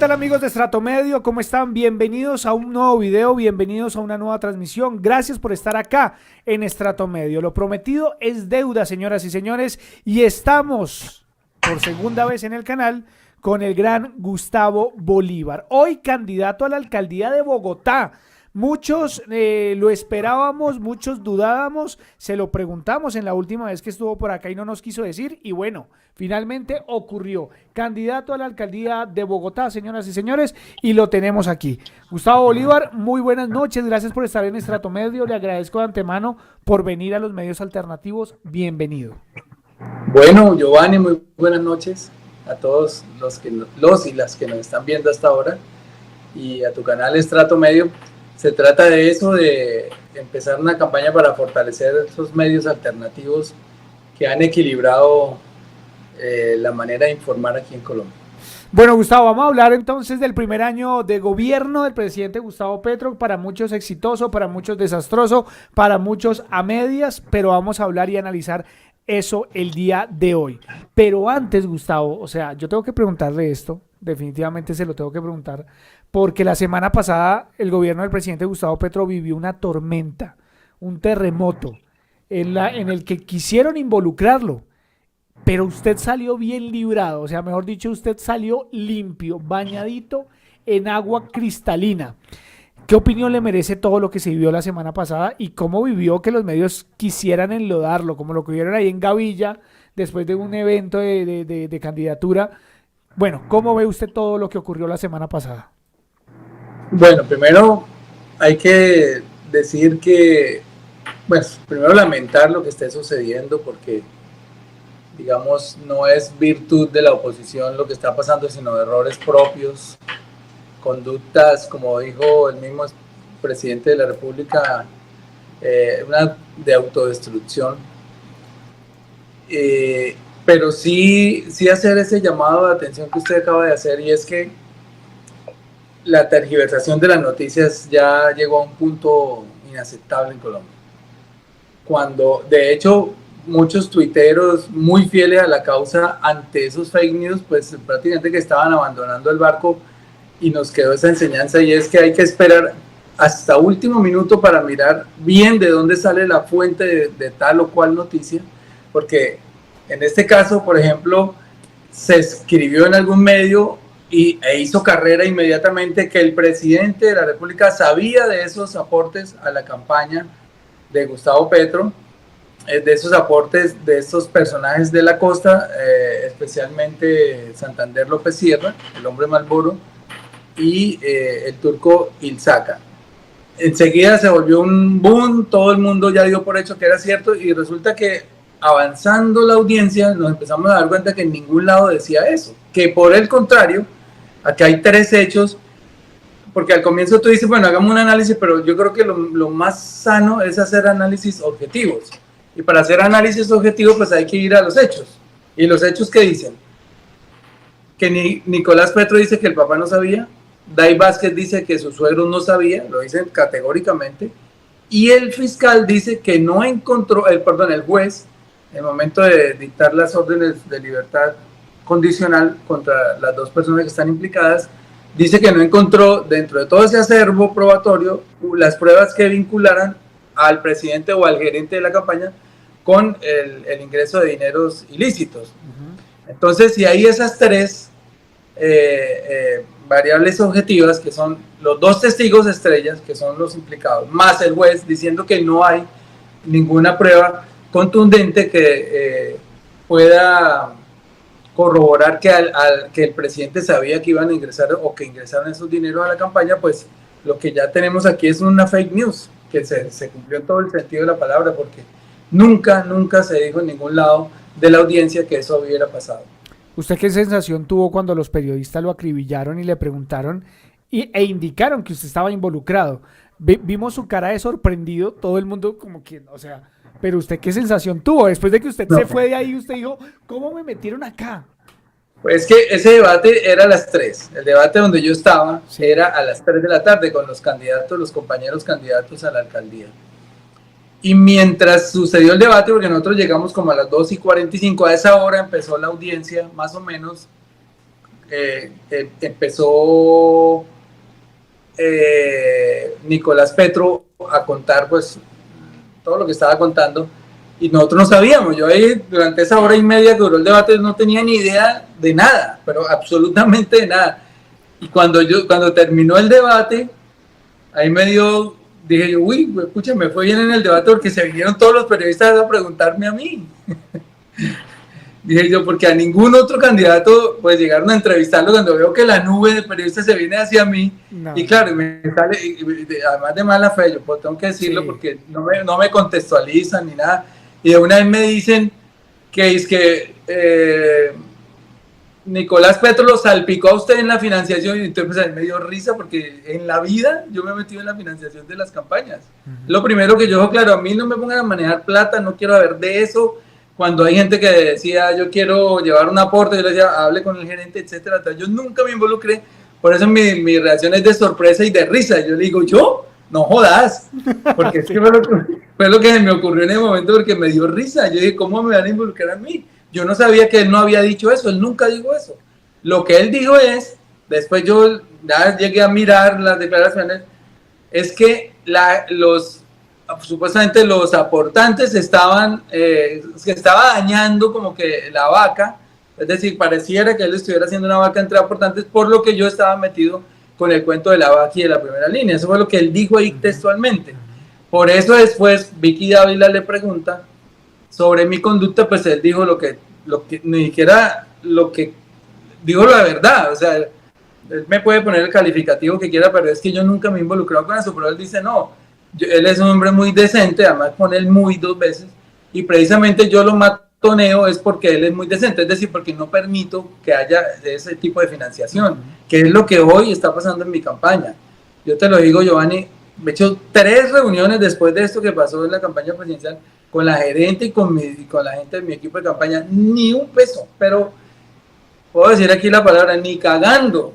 ¿Qué tal, amigos de Estrato Medio? ¿Cómo están? Bienvenidos a un nuevo video, bienvenidos a una nueva transmisión. Gracias por estar acá en Estrato Medio. Lo prometido es deuda, señoras y señores, y estamos por segunda vez en el canal con el gran Gustavo Bolívar, hoy candidato a la alcaldía de Bogotá. Muchos lo esperábamos, muchos dudábamos, se lo preguntamos en la última vez que estuvo por acá y no nos quiso decir, y bueno, finalmente ocurrió. Candidato a la alcaldía de Bogotá, señoras y señores, y lo tenemos aquí. Gustavo Bolívar, muy buenas noches, gracias por estar en Estrato Medio, le agradezco de antemano por venir a los medios alternativos, bienvenido. Bueno, Giovanni, muy buenas noches a todos los y las que nos están viendo hasta ahora, y a tu canal Estrato Medio. Se trata de eso, de empezar una campaña para fortalecer esos medios alternativos que han equilibrado la manera de informar aquí en Colombia. Bueno, Gustavo, vamos a hablar entonces del primer año de gobierno del presidente Gustavo Petro, para muchos exitoso, para muchos desastroso, para muchos a medias, pero vamos a hablar y analizar eso el día de hoy. Pero antes, Gustavo, o sea, yo tengo que preguntarle esto, definitivamente se lo tengo que preguntar, porque la semana pasada el gobierno del presidente Gustavo Petro vivió una tormenta, un terremoto, en el que quisieron involucrarlo, pero usted salió bien librado, o sea, mejor dicho, usted salió limpio, bañadito en agua cristalina. ¿Qué opinión le merece todo lo que se vivió la semana pasada y cómo vivió que los medios quisieran enlodarlo, como lo que vieron ahí en Gavilla, después de un evento de candidatura? Bueno, ¿cómo ve usted todo lo que ocurrió la semana pasada? Bueno, primero hay que decir que, pues, primero lamentar lo que esté sucediendo, porque, digamos, no es virtud de la oposición lo que está pasando, sino de errores propios, conductas, como dijo el mismo presidente de la República, una de autodestrucción. Pero sí hacer ese llamado de atención que usted acaba de hacer, y es que la tergiversación de las noticias ya llegó a un punto inaceptable en Colombia. Cuando, de hecho, muchos tuiteros muy fieles a la causa ante esos fake news, pues prácticamente que estaban abandonando el barco, y nos quedó esa enseñanza, y es que hay que esperar hasta último minuto para mirar bien de dónde sale la fuente de tal o cual noticia, porque en este caso, por ejemplo, se escribió en algún medio e hizo carrera inmediatamente que el presidente de la República sabía de esos aportes a la campaña de Gustavo Petro, de esos aportes de estos personajes de la costa, especialmente Santander López Sierra, el hombre Malboro, y el turco Ilzaca. Enseguida se volvió un boom, todo el mundo ya dio por hecho que era cierto, y resulta que avanzando la audiencia nos empezamos a dar cuenta que en ningún lado decía eso, que por el contrario, aquí hay tres hechos, porque al comienzo tú dices, bueno, hagamos un análisis, pero yo creo que lo más sano es hacer análisis objetivos, y para hacer análisis objetivos pues hay que ir a los hechos. ¿Y los hechos qué dicen? Que Nicolás Petro dice que el papá no sabía, Day Vázquez dice que su suegro no sabía, lo dicen categóricamente, y el fiscal dice que no encontró, el juez, en el momento de dictar las órdenes de libertad condicional contra las dos personas que están implicadas, dice que no encontró dentro de todo ese acervo probatorio las pruebas que vincularan al presidente o al gerente de la campaña con el ingreso de dineros ilícitos. Entonces, si hay esas tres variables objetivas, que son los dos testigos estrellas, que son los implicados, más el juez diciendo que no hay ninguna prueba contundente que pueda corroborar que el presidente sabía que iban a ingresar o que ingresaron esos dineros a la campaña, pues lo que ya tenemos aquí es una fake news, que se cumplió en todo el sentido de la palabra, porque nunca se dijo en ningún lado de la audiencia que eso hubiera pasado. ¿Usted qué sensación tuvo cuando los periodistas lo acribillaron y le preguntaron e indicaron que usted estaba involucrado? Vimos su cara de sorprendido, todo el mundo como que, o sea, pero usted qué sensación tuvo después de que usted se fue de ahí, usted dijo, ¿cómo me metieron acá? Pues que ese debate era a las 3, el debate donde yo estaba era a las 3 de la tarde con los candidatos, los compañeros candidatos a la alcaldía. Y mientras sucedió el debate, porque nosotros llegamos como a las 2:45, a esa hora empezó la audiencia, más o menos, empezó Nicolás Petro a contar pues todo lo que estaba contando y nosotros no sabíamos. Yo ahí durante esa hora y media que duró el debate no tenía ni idea de nada, pero absolutamente de nada. Y cuando terminó el debate, ahí dije yo, uy, escucha, me fue bien en el debate porque se vinieron todos los periodistas a preguntarme a mí. Dije yo, porque a ningún otro candidato pues llegaron a entrevistarlo cuando veo que la nube de periodistas se viene hacia mí. No. Y claro, me sale, además de mala fe, yo pues tengo que decirlo, sí, porque no me contextualizan ni nada. Y de una vez me dicen que es que Nicolás Petro lo salpicó a usted en la financiación, y entonces pues, me dio risa porque en la vida yo me he metido en la financiación de las campañas. Lo primero que yo digo, claro, a mí no me pongan a manejar plata, no quiero saber de eso. Cuando hay gente que decía, yo quiero llevar un aporte, yo le decía, hable con el gerente, etcétera. Entonces, yo nunca me involucré, por eso mi reacción es de sorpresa y de risa. Yo le digo, ¿yo? No jodas, porque sí. fue lo que me ocurrió en ese momento, porque me dio risa. Yo dije, ¿cómo me van a involucrar a mí? Yo no sabía que él no había dicho eso, él nunca dijo eso. Lo que él dijo es, después yo ya llegué a mirar las declaraciones, es que supuestamente los aportantes se estaba dañando como que la vaca, es decir, pareciera que él estuviera haciendo una vaca entre aportantes, por lo que yo estaba metido con el cuento de la vaca y de la primera línea. Eso fue lo que él dijo ahí textualmente. Por eso después Vicky Dávila le pregunta sobre mi conducta, pues él dijo lo que ni siquiera lo que dijo la verdad, o sea, él me puede poner el calificativo que quiera, pero es que yo nunca me he involucrado con eso, pero él dice no, él es un hombre muy decente, además pone el muy 2 veces, y precisamente yo lo matoneo es porque él es muy decente, es decir, porque no permito que haya ese tipo de financiación, que es lo que hoy está pasando en mi campaña. Yo te lo digo, Giovanni, me he hecho 3 reuniones después de esto que pasó en la campaña presidencial, con la gerente y con la gente de mi equipo de campaña, ni un peso, pero puedo decir aquí la palabra, ni cagando.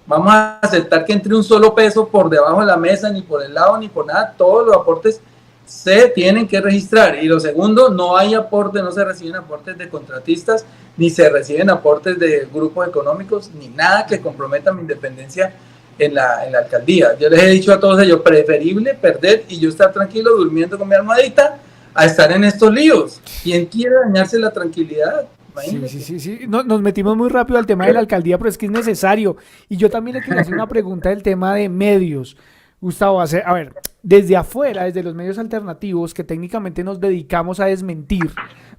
Vamos a aceptar que entre un solo peso por debajo de la mesa, ni por el lado, ni por nada. Todos los aportes se tienen que registrar. Y lo segundo, no hay aportes, no se reciben aportes de contratistas, ni se reciben aportes de grupos económicos, ni nada que comprometa mi independencia en la alcaldía. Yo les he dicho a todos ellos, preferible perder y yo estar tranquilo durmiendo con mi almohadita a estar en estos líos. ¿Quién quiere dañarse la tranquilidad? Sí. Nos metimos muy rápido al tema de la alcaldía, pero es que es necesario. Y yo también le quiero hacer una pregunta del tema de medios. Gustavo, a ver, desde afuera, desde los medios alternativos que técnicamente nos dedicamos a desmentir,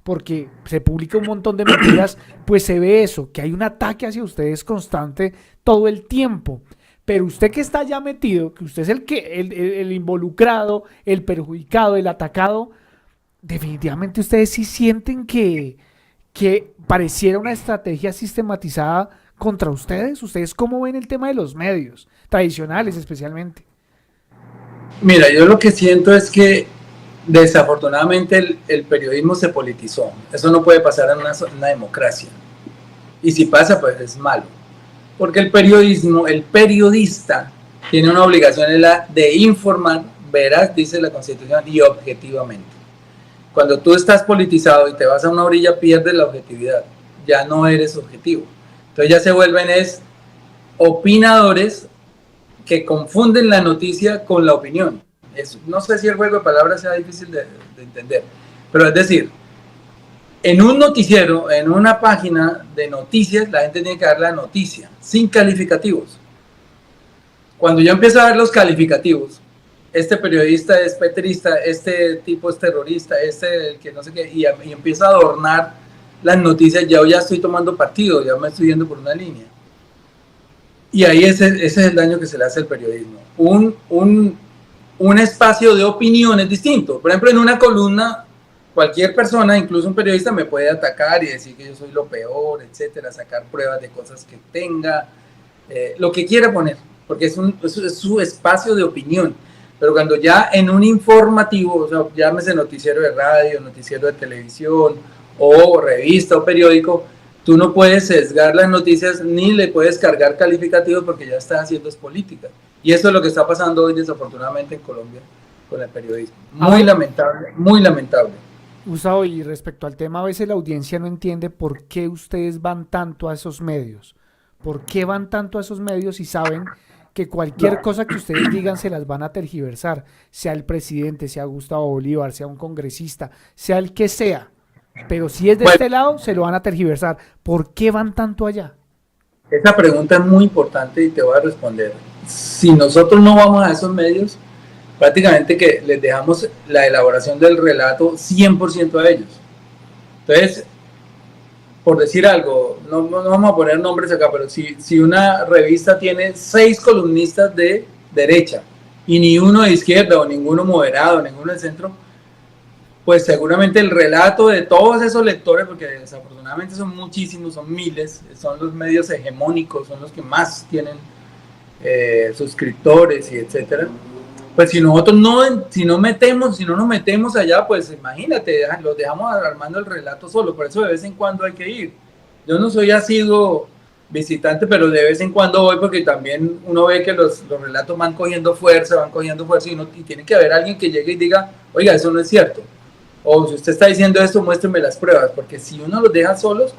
porque se publica un montón de mentiras, pues se ve eso, que hay un ataque hacia ustedes constante todo el tiempo. Pero usted que está ya metido, que usted es el involucrado, el perjudicado, el atacado, definitivamente ustedes sí sienten que pareciera una estrategia sistematizada contra ustedes. ¿Ustedes cómo ven el tema de los medios, tradicionales especialmente? Mira, yo lo que siento es que desafortunadamente el periodismo se politizó. Eso no puede pasar en una democracia. Y si pasa, pues es malo. Porque el periodista tiene una obligación de informar, veraz, dice la Constitución, y objetivamente. Cuando tú estás politizado y te vas a una orilla, pierdes la objetividad. Ya no eres objetivo. Entonces ya se vuelven opinadores que confunden la noticia con la opinión. No sé si el juego de palabras sea difícil de entender, pero es decir, en un noticiero, en una página de noticias, la gente tiene que dar la noticia, sin calificativos. Cuando yo empiezo a ver los calificativos, este periodista es petrista, este tipo es terrorista, el que no sé qué, y empiezo a adornar las noticias, ya estoy tomando partido, ya me estoy yendo por una línea. Y ahí ese es el daño que se le hace al periodismo. Un espacio de opiniones distinto. Por ejemplo, en una columna, cualquier persona, incluso un periodista, me puede atacar y decir que yo soy lo peor, etcétera, sacar pruebas de cosas que tenga, lo que quiera poner, porque es su espacio de opinión. Pero cuando ya en un informativo, o sea, llámese noticiero de radio, noticiero de televisión, o revista o periódico, tú no puedes sesgar las noticias ni le puedes cargar calificativos porque ya estás haciendo política. Y eso es lo que está pasando hoy desafortunadamente en Colombia con el periodismo. Muy lamentable, muy lamentable. Gustavo, y respecto al tema, a veces la audiencia no entiende por qué ustedes van tanto a esos medios. ¿Por qué van tanto a esos medios y saben que cualquier cosa que ustedes digan se las van a tergiversar? Sea el presidente, sea Gustavo Bolívar, sea un congresista, sea el que sea. Pero si es de Bueno, este lado, se lo van a tergiversar. ¿Por qué van tanto allá? esa pregunta es muy importante y te voy a responder. Si nosotros no vamos a esos medios, prácticamente que les dejamos la elaboración del relato 100% a ellos. Entonces, por decir algo, no vamos a poner nombres acá, pero si una revista tiene 6 columnistas de derecha y ni uno de izquierda o ninguno moderado, ninguno de centro, pues seguramente el relato de todos esos lectores, porque desafortunadamente son muchísimos, son miles, son los medios hegemónicos, son los que más tienen suscriptores y etcétera. Pues si nosotros si no nos metemos allá, pues imagínate, los dejamos armando el relato solo. Por eso de vez en cuando hay que ir. Yo no soy asiduo visitante, pero de vez en cuando voy, porque también uno ve que los relatos van cogiendo fuerza y tiene que haber alguien que llegue y diga, oiga, eso no es cierto. O si usted está diciendo esto, muéstrame las pruebas, porque si uno los deja solos,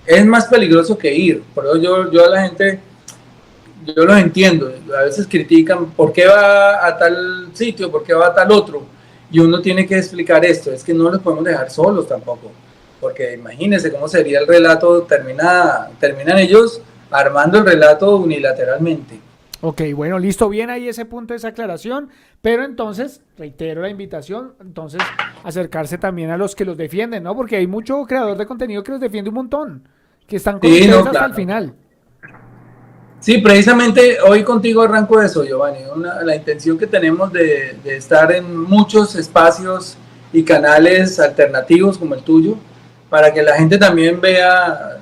es más peligroso que ir. Por eso yo a la gente, yo los entiendo, a veces critican por qué va a tal sitio, por qué va a tal otro, y uno tiene que explicar esto, es que no los podemos dejar solos tampoco, porque imagínense cómo sería el relato, terminan ellos armando el relato unilateralmente. Ok, bueno, listo, bien ahí ese punto, esa aclaración, pero entonces, reitero la invitación, entonces acercarse también a los que los defienden, ¿no? Porque hay mucho creador de contenido que los defiende un montón, que están con ustedes hasta el final. Sí, precisamente hoy contigo arranco eso, Giovanni, la intención que tenemos de estar en muchos espacios y canales alternativos como el tuyo, para que la gente también vea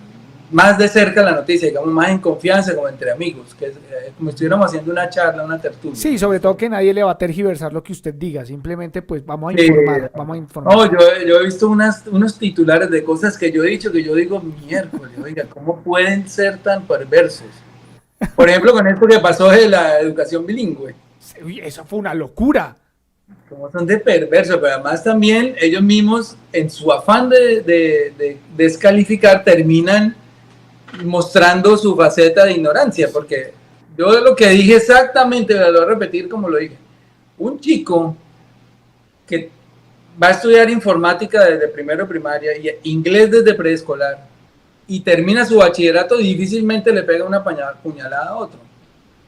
más de cerca la noticia, digamos, más en confianza, como entre amigos, que como si estuviéramos haciendo una charla, una tertulia. Sí, sobre todo que nadie le va a tergiversar lo que usted diga, simplemente pues vamos a informar, vamos a informar. No, yo he visto unos titulares de cosas que yo he dicho, que yo digo, miércoles, oiga, ¿cómo pueden ser tan perversos? Por ejemplo, con esto que pasó de la educación bilingüe. Uy, eso fue una locura. Como son de perversos, pero además también ellos mismos, en su afán de descalificar, terminan mostrando su faceta de ignorancia, porque yo lo que dije exactamente, lo voy a repetir como lo dije. Un chico que va a estudiar informática desde primero de primaria y inglés desde preescolar, y termina su bachillerato, difícilmente le pega una puñalada a otro.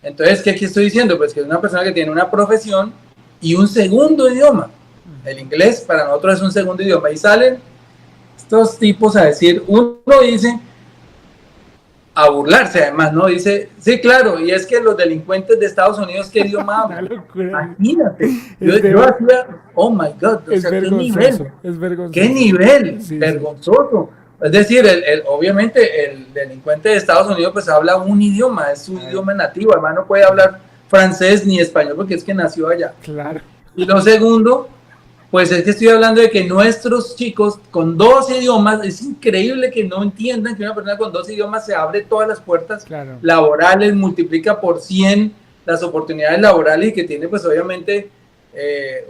Entonces, ¿qué estoy diciendo? Pues que es una persona que tiene una profesión y un segundo idioma. El inglés para nosotros es un segundo idioma. Y salen estos tipos a decir, uno dice, a burlarse además, ¿no? Dice, sí, claro, y es que los delincuentes de Estados Unidos, ¿qué idioma hablan? Imagínate. Yo hacía, oh my God, o sea, ¿qué nivel? Es vergonzoso. ¿Qué nivel? Sí, vergonzoso. Sí. Es decir, obviamente el delincuente de Estados Unidos pues habla un idioma, es su idioma nativo, además no puede hablar francés ni español porque es que nació allá. Claro. Y lo segundo, pues es que estoy hablando de que nuestros chicos con 2 idiomas, es increíble que no entiendan que una persona con 2 idiomas se abre todas las puertas laborales, multiplica por 100 las oportunidades laborales y que tiene pues obviamente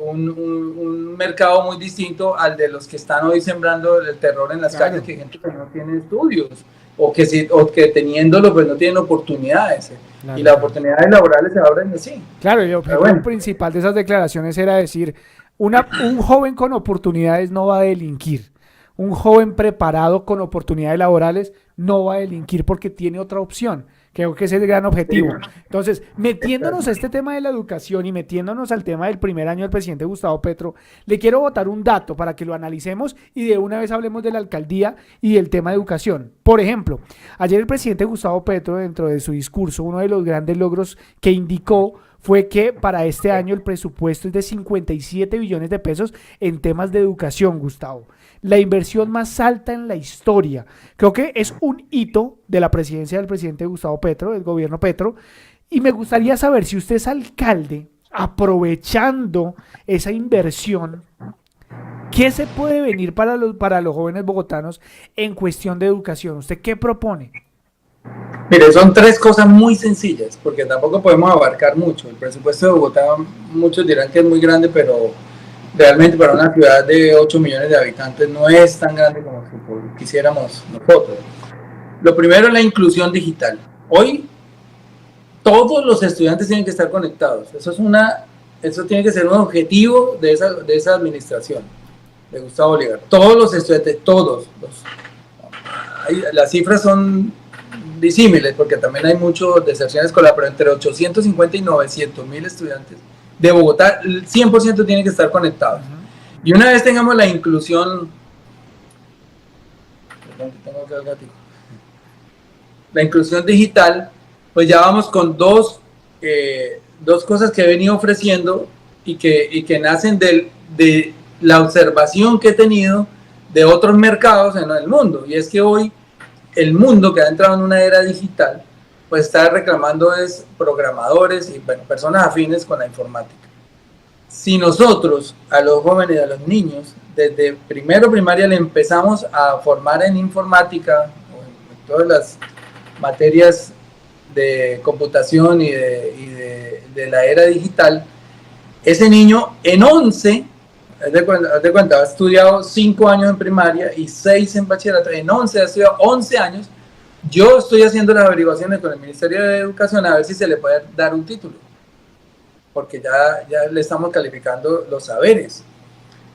un mercado muy distinto al de los que están hoy sembrando el terror en las calles, que gente que no tiene estudios o que teniéndolo pues no tienen oportunidades y las oportunidades laborales se abren así. Claro, el objetivo principal de esas declaraciones era decir, un joven con oportunidades no va a delinquir, un joven preparado con oportunidades laborales no va a delinquir porque tiene otra opción. Creo que ese es el gran objetivo. Entonces, metiéndonos a este tema de la educación y metiéndonos al tema del primer año del presidente Gustavo Petro, le quiero botar un dato para que lo analicemos y de una vez hablemos de la alcaldía y del tema de educación. Por ejemplo, ayer el presidente Gustavo Petro, dentro de su discurso, uno de los grandes logros que indicó fue que para este año el presupuesto es de 57 billones de pesos en temas de educación, Gustavo. La inversión más alta en la historia. Creo que es un hito de la presidencia del presidente Gustavo Petro, del gobierno Petro, y me gustaría saber si usted es alcalde, aprovechando esa inversión, ¿qué se puede venir para los jóvenes bogotanos en cuestión de educación? ¿Usted qué propone? Mire, son 3 cosas muy sencillas, porque tampoco podemos abarcar mucho. El presupuesto de Bogotá, muchos dirán que es muy grande, pero realmente para una ciudad de 8 millones de habitantes no es tan grande como si quisiéramos nosotros. Lo primero es la inclusión digital. Hoy todos los estudiantes tienen que estar conectados. Eso tiene que ser un objetivo de esa administración de Gustavo Bolívar. Todos los estudiantes, las cifras son disímiles porque también hay muchas deserción escolar, pero entre 850 y 900.000 estudiantes de Bogotá, el 100% tienen que estar conectados. Y una vez tengamos la inclusión, la inclusión digital, pues ya vamos con dos cosas que he venido ofreciendo y que nacen de la observación que he tenido de otros mercados en el mundo. Y es que hoy el mundo que ha entrado en una era digital, pues está reclamando es programadores y personas afines con la informática. Si nosotros a los jóvenes y a los niños desde primero primaria le empezamos a formar en informática o en todas las materias de computación y de la era digital, ese niño en 11, haz de cuenta, ha estudiado 5 años en primaria y 6 en bachillerato, en 11 ha estudiado 11 años. Yo estoy haciendo las averiguaciones con el Ministerio de Educación a ver si se le puede dar un título, porque ya le estamos calificando los saberes.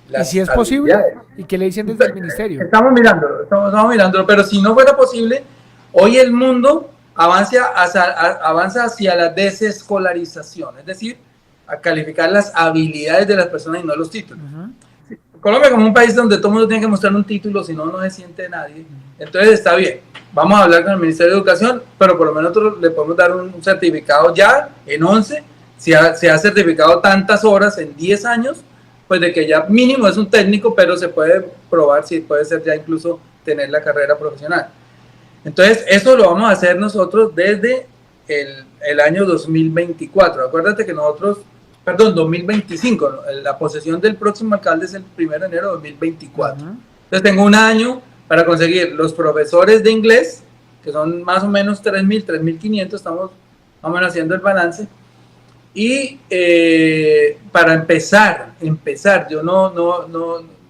¿Y si es posible? ¿Y qué le dicen desde el ministerio? Estamos mirándolo, pero si no fuera posible, hoy el mundo avanza hacia la desescolarización, es decir, a calificar las habilidades de las personas y no los títulos. Colombia, como un país donde todo el mundo tiene que mostrar un título, si no, no se siente nadie. Entonces está bien, vamos a hablar con el Ministerio de Educación, pero por lo menos nosotros le podemos dar un certificado ya en 11, se ha certificado tantas horas en 10 años, pues de que ya mínimo es un técnico, pero se puede probar si puede ser ya incluso tener la carrera profesional. Entonces, eso lo vamos a hacer nosotros desde el año 2024. Acuérdate que 2025, la posesión del próximo alcalde es el 1 de enero de 2024. Entonces, tengo un año para conseguir los profesores de inglés, que son más o menos 3.000, 3.500, estamos más o menos haciendo el balance. Y para empezar, yo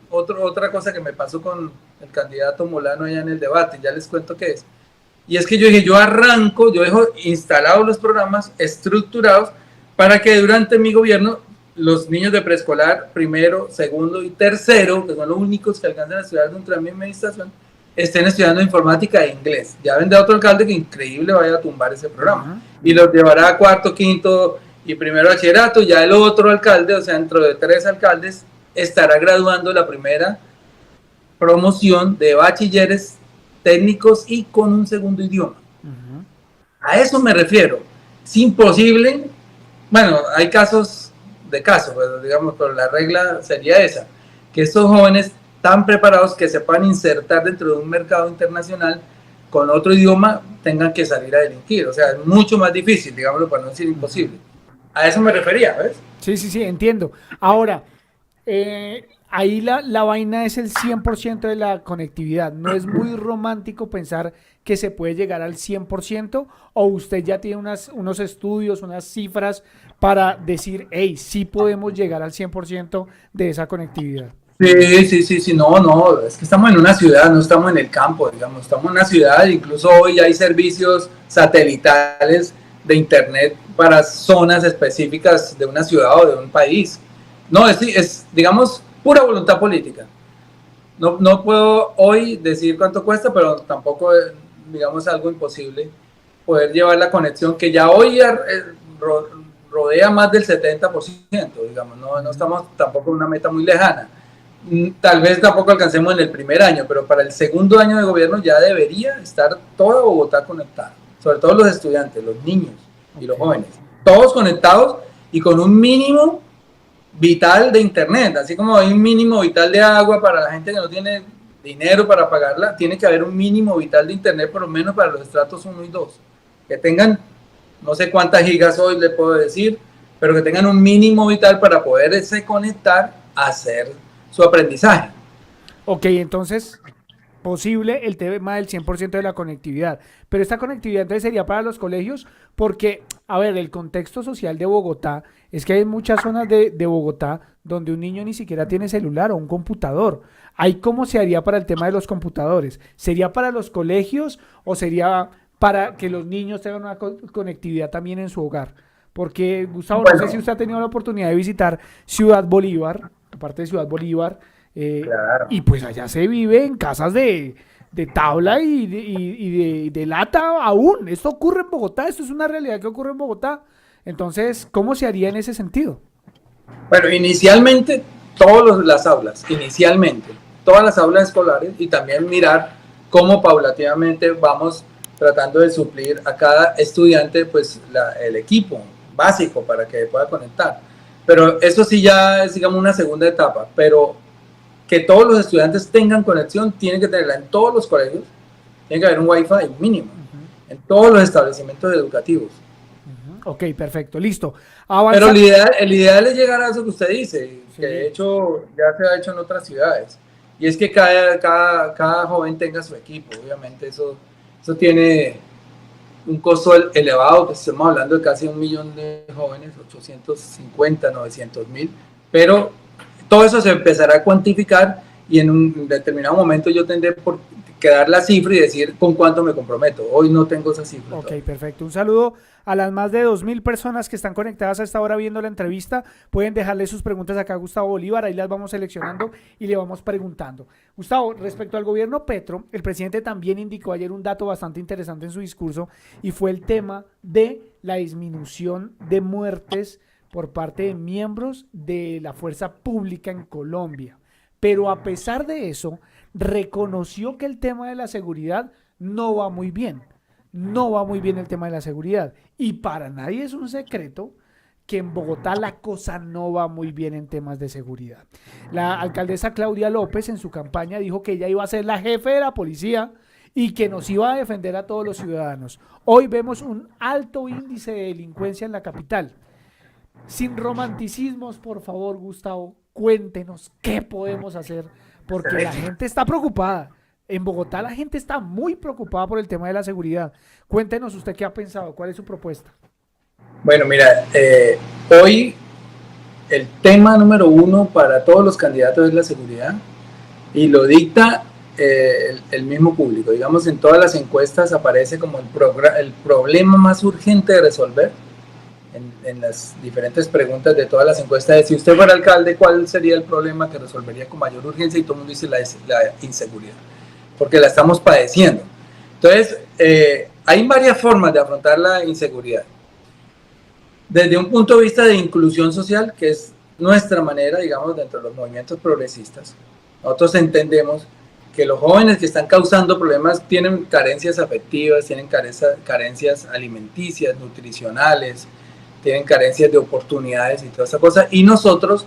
otra cosa que me pasó con el candidato Molano allá en el debate, ya les cuento qué es. Y es que yo dije, yo dejo instalados los programas estructurados para que durante mi gobierno los niños de preescolar, primero, segundo y tercero, que son los únicos que alcanzan a estudiar dentro de mi administración, estén estudiando informática e inglés. Ya vendrá otro alcalde que increíble vaya a tumbar ese programa. Y los llevará a cuarto, quinto y primero bachillerato. Ya el otro alcalde, o sea, dentro de 3 alcaldes, estará graduando la primera promoción de bachilleres técnicos y con un segundo idioma. A eso me refiero. Es imposible, bueno, hay casos, pero digamos, pero la regla sería esa, que estos jóvenes tan preparados que se puedan insertar dentro de un mercado internacional con otro idioma tengan que salir a delinquir. O sea, es mucho más difícil, digámoslo, para no decir imposible. A eso me refería, ¿ves? Sí, entiendo. Ahora, ahí la vaina es el 100% de la conectividad. ¿No es muy romántico pensar que se puede llegar al 100%? ¿O usted ya tiene unos estudios, unas cifras para decir, hey, sí podemos llegar al 100% de esa conectividad? Sí, no, es que estamos en una ciudad, no estamos en el campo, digamos, estamos en una ciudad, incluso hoy hay servicios satelitales de internet para zonas específicas de una ciudad o de un país. No, es digamos, pura voluntad política. No puedo hoy decir cuánto cuesta, pero tampoco, digamos, algo imposible poder llevar la conexión que ya hoy rodea más del 70%, digamos, no estamos tampoco en una meta muy lejana. Tal vez tampoco alcancemos en el primer año, pero para el segundo año de gobierno ya debería estar toda Bogotá conectada, sobre todo los estudiantes, los niños y los jóvenes, todos conectados y con un mínimo vital de internet, así como hay un mínimo vital de agua para la gente que no tiene dinero para pagarla, tiene que haber un mínimo vital de internet por lo menos para los estratos 1 y 2, que tengan, no sé cuántas gigas hoy le puedo decir, pero que tengan un mínimo vital para poderse conectar a hacer su aprendizaje. Ok, entonces, posible el tema del 100% de la conectividad, pero esta conectividad entonces sería para los colegios, porque, a ver, el contexto social de Bogotá es que hay muchas zonas de Bogotá donde un niño ni siquiera tiene celular o un computador. ¿Ahí cómo se haría para el tema de los computadores? ¿Sería para los colegios o sería para que los niños tengan una conectividad también en su hogar. Porque, Gustavo, no Bueno, sé si usted ha tenido la oportunidad de visitar Ciudad Bolívar, aparte de Ciudad Bolívar, claro. y pues allá se vive en casas de tabla y de lata aún. Esto ocurre en Bogotá, esto es una realidad que ocurre en Bogotá. Entonces, ¿cómo se haría en ese sentido? Bueno, inicialmente, todas las aulas escolares y también mirar cómo paulatinamente vamos tratando de suplir a cada estudiante pues el equipo básico para que pueda conectar. Pero eso sí ya es, digamos, una segunda etapa, pero que todos los estudiantes tengan conexión, tienen que tenerla en todos los colegios, tiene que haber un wifi mínimo en todos los establecimientos educativos. Ok, perfecto, listo. Pero Avanza. el ideal es llegar a eso que usted dice, Sí. que de hecho ya se ha hecho en otras ciudades, y es que cada joven tenga su equipo. Obviamente eso tiene un costo elevado, que estamos hablando de casi 1 millón de jóvenes, 850, 900.000, pero todo eso se empezará a cuantificar y en un determinado momento yo tendré que dar la cifra y decir con cuánto me comprometo. Hoy no tengo esa cifra. Ok, perfecto. Un saludo a las más de 2.000 personas que están conectadas a esta hora viendo la entrevista. Pueden dejarle sus preguntas acá a Gustavo Bolívar, ahí las vamos seleccionando y le vamos preguntando. Gustavo, respecto al gobierno Petro, el presidente también indicó ayer un dato bastante interesante en su discurso y fue el tema de la disminución de muertes por parte de miembros de la fuerza pública en Colombia. Pero a pesar de eso, reconoció que el tema de la seguridad no va muy bien. No va muy bien el tema de la seguridad. Y para nadie es un secreto que en Bogotá la cosa no va muy bien en temas de seguridad. La alcaldesa Claudia López en su campaña dijo que ella iba a ser la jefe de la policía y que nos iba a defender a todos los ciudadanos. Hoy vemos un alto índice de delincuencia en la capital. Sin romanticismos, por favor, Gustavo, cuéntenos qué podemos hacer, porque la gente está preocupada. En Bogotá la gente está muy preocupada por el tema de la seguridad. Cuéntenos usted qué ha pensado, cuál es su propuesta. Bueno, mira, hoy el tema número uno para todos los candidatos es la seguridad y lo dicta el mismo público. Digamos, en todas las encuestas aparece como el problema más urgente de resolver. En las diferentes preguntas de todas las encuestas, de si usted fuera alcalde, ¿cuál sería el problema que resolvería con mayor urgencia? Y todo el mundo dice la inseguridad, porque la estamos padeciendo. Entonces, hay varias formas de afrontar la inseguridad. Desde un punto de vista de inclusión social, que es nuestra manera, digamos, dentro de los movimientos progresistas, nosotros entendemos que los jóvenes que están causando problemas tienen carencias afectivas, tienen carencias alimenticias, nutricionales, tienen carencias de oportunidades y toda esa cosa, y nosotros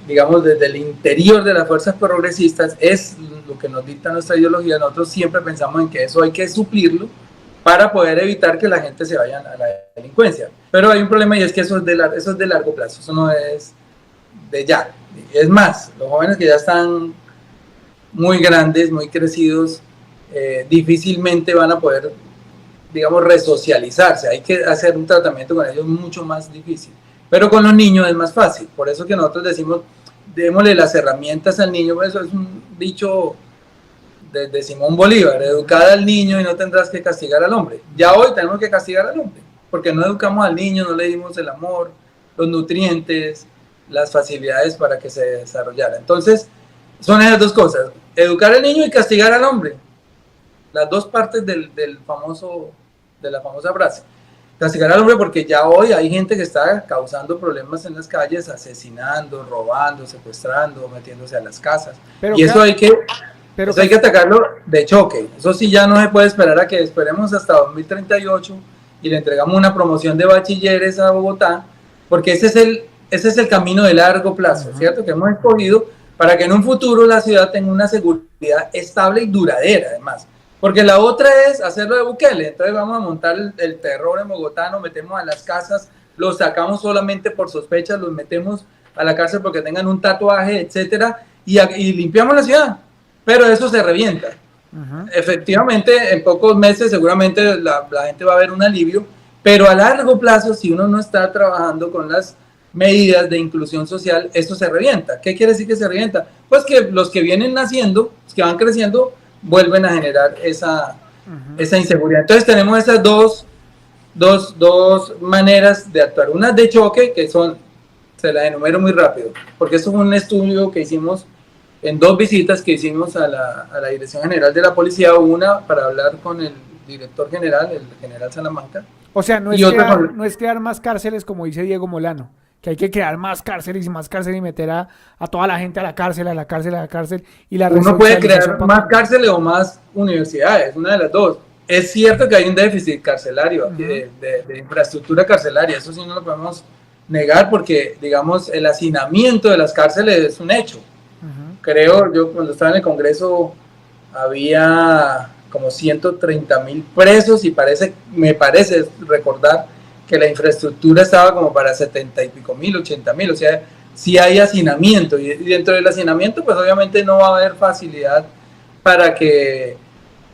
digamos, desde el interior de las fuerzas progresistas, es lo que nos dicta nuestra ideología. Nosotros siempre pensamos en que eso hay que suplirlo para poder evitar que la gente se vaya a la delincuencia. Pero hay un problema y es que eso es de largo plazo, eso no es de ya. Es más, los jóvenes que ya están muy grandes, muy crecidos, difícilmente van a poder, digamos, resocializarse. Hay que hacer un tratamiento con ellos mucho más difícil. Pero con los niños es más fácil. Por eso que nosotros decimos, démosle las herramientas al niño. Eso es un dicho de Simón Bolívar: educar al niño y no tendrás que castigar al hombre. Ya hoy tenemos que castigar al hombre, porque no educamos al niño, no le dimos el amor, los nutrientes, las facilidades para que se desarrollara. Entonces, son esas dos cosas: educar al niño y castigar al hombre. Las dos partes de la famosa frase. Castigar al hombre, porque ya hoy hay gente que está causando problemas en las calles, asesinando, robando, secuestrando, metiéndose a las casas. Pero y eso hay que atacarlo de choque. Eso sí, ya no se puede esperar a que esperemos hasta 2038 y le entregamos una promoción de bachilleres a Bogotá, porque ese es el camino de largo plazo, ¿cierto? Que hemos escogido para que en un futuro la ciudad tenga una seguridad estable y duradera, además. Porque la otra es hacerlo de Bukele. Entonces vamos a montar el terror en Bogotá, nos metemos a las casas, los sacamos solamente por sospechas, los metemos a la cárcel porque tengan un tatuaje, etcétera, y limpiamos la ciudad. Pero eso se revienta. Efectivamente, en pocos meses seguramente la gente va a ver un alivio, pero a largo plazo, si uno no está trabajando con las medidas de inclusión social, esto se revienta. ¿Qué quiere decir que se revienta? Pues que los que vienen naciendo, los que van creciendo, vuelven a generar esa inseguridad. Entonces tenemos esas dos maneras de actuar. Una de choque, que son, se la enumero muy rápido, porque eso fue un estudio que hicimos en 2 visitas que hicimos a la Dirección General de la Policía, una para hablar con el director general, el general Salamanca. O sea, no y es, otra crear, con, no es crear más cárceles como dice Diego Molano, que hay que crear más cárceles y más cárceles y meter a toda la gente a la cárcel, a la cárcel, a la cárcel y la Uno puede resocialización crear para más cuándo. cárceles o más universidades, una de las dos. Es cierto que hay un déficit carcelario, de infraestructura carcelaria, eso sí no lo podemos negar porque, digamos, el hacinamiento de las cárceles es un hecho. Creo, yo cuando estaba en el Congreso había como 130.000 presos y me parece recordar que la infraestructura estaba como para 70 y pico mil, 80.000, o sea, sí hay hacinamiento y dentro del hacinamiento pues obviamente no va a haber facilidad para que,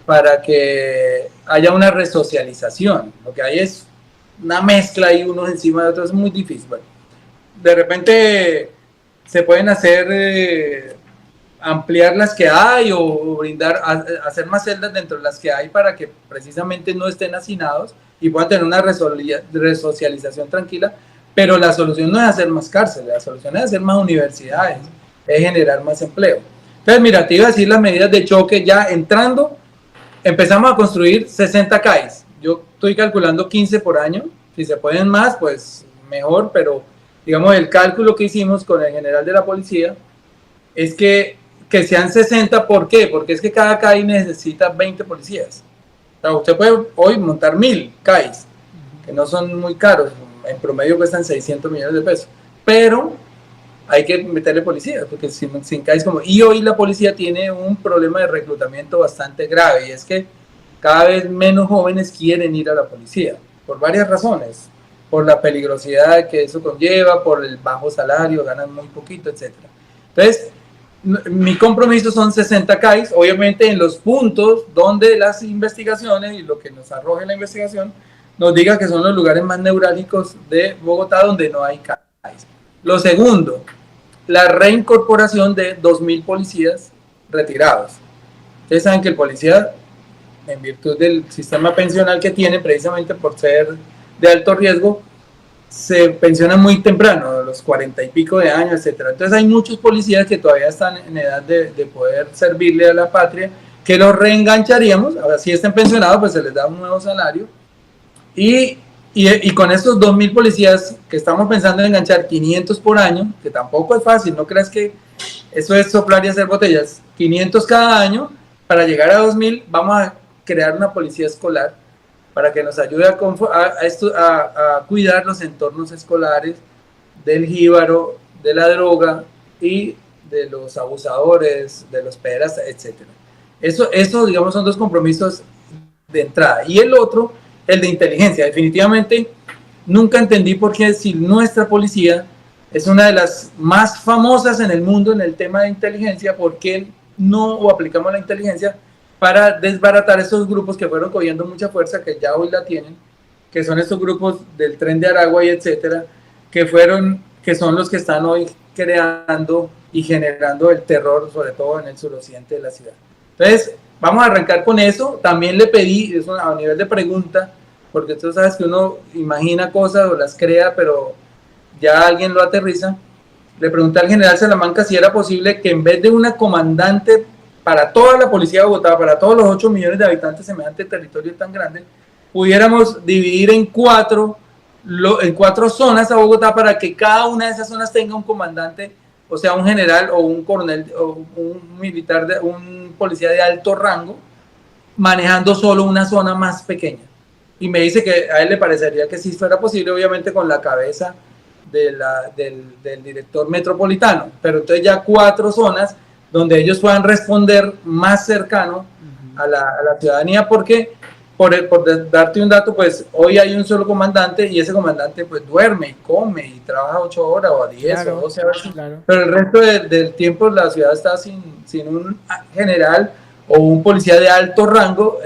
para que haya una resocialización, lo que hay es una mezcla y unos encima de otros, es muy difícil. Bueno, de repente se pueden hacer ampliar las que hay o brindar, hacer más celdas dentro de las que hay para que precisamente no estén hacinados y puedan tener una resocialización tranquila, pero la solución no es hacer más cárceles, la solución es hacer más universidades, es generar más empleo. Entonces, mira, te iba a decir las medidas de choque ya entrando, empezamos a construir 60 CAIs, yo estoy calculando 15 por año, si se pueden más, pues mejor, pero digamos el cálculo que hicimos con el general de la policía es que sean 60, ¿por qué? Porque es que cada CAI necesita 20 policías. O sea, usted puede hoy montar 1.000 CAIs, que no son muy caros, en promedio cuestan 600 millones de pesos, pero hay que meterle policías, porque sin CAIs como... Y hoy la policía tiene un problema de reclutamiento bastante grave, y es que cada vez menos jóvenes quieren ir a la policía, por varias razones, por la peligrosidad que eso conlleva, por el bajo salario, ganan muy poquito, etc. Entonces, mi compromiso son 60 CAIs, obviamente en los puntos donde las investigaciones y lo que nos arroje la investigación nos diga que son los lugares más neurálgicos de Bogotá donde no hay CAIs. Lo segundo, la reincorporación de 2.000 policías retirados. Ustedes saben que el policía, en virtud del sistema pensional que tiene, precisamente por ser de alto riesgo, se pensionan muy temprano, a los 40 y pico de años, etcétera. Entonces hay muchos policías que todavía están en edad de poder servirle a la patria, que los reengancharíamos, ahora si estén pensionados, pues se les da un nuevo salario, y con estos 2.000 policías que estamos pensando en enganchar 500 por año, que tampoco es fácil, no creas que eso es soplar y hacer botellas, 500 cada año, para llegar a 2.000 vamos a crear una policía escolar para que nos ayude a cuidar los entornos escolares del jíbaro, de la droga y de los abusadores, de los pederastas, etc. Eso, digamos, son 2 compromisos de entrada. Y el otro, el de inteligencia. Definitivamente, nunca entendí por qué si nuestra policía es una de las más famosas en el mundo en el tema de inteligencia, ¿por qué no aplicamos la inteligencia para desbaratar esos grupos que fueron cogiendo mucha fuerza, que ya hoy la tienen, que son estos grupos del Tren de Aragua y etcétera, que son los que están hoy creando y generando el terror, sobre todo en el suroccidente de la ciudad? Entonces, vamos a arrancar con eso. También le pedí, eso a nivel de pregunta, porque tú sabes que uno imagina cosas o las crea, pero ya alguien lo aterriza. Le pregunté al general Salamanca si era posible que en vez de una comandante para toda la policía de Bogotá, para todos los 8 millones de habitantes, semejante territorio tan grande, pudiéramos dividir en cuatro zonas a Bogotá para que cada una de esas zonas tenga un comandante, o sea, un general o un coronel o un militar, un policía de alto rango, manejando solo una zona más pequeña. Y me dice que a él le parecería que sí fuera posible, obviamente con la cabeza del director metropolitano, pero entonces ya 4 zonas donde ellos puedan responder más cercano a la ciudadanía, porque por darte un dato, pues hoy hay un solo comandante y ese comandante pues duerme y come y trabaja 8 horas o a 10 claro, o 12 horas, claro. Pero el resto del tiempo la ciudad está sin un general o un policía de alto rango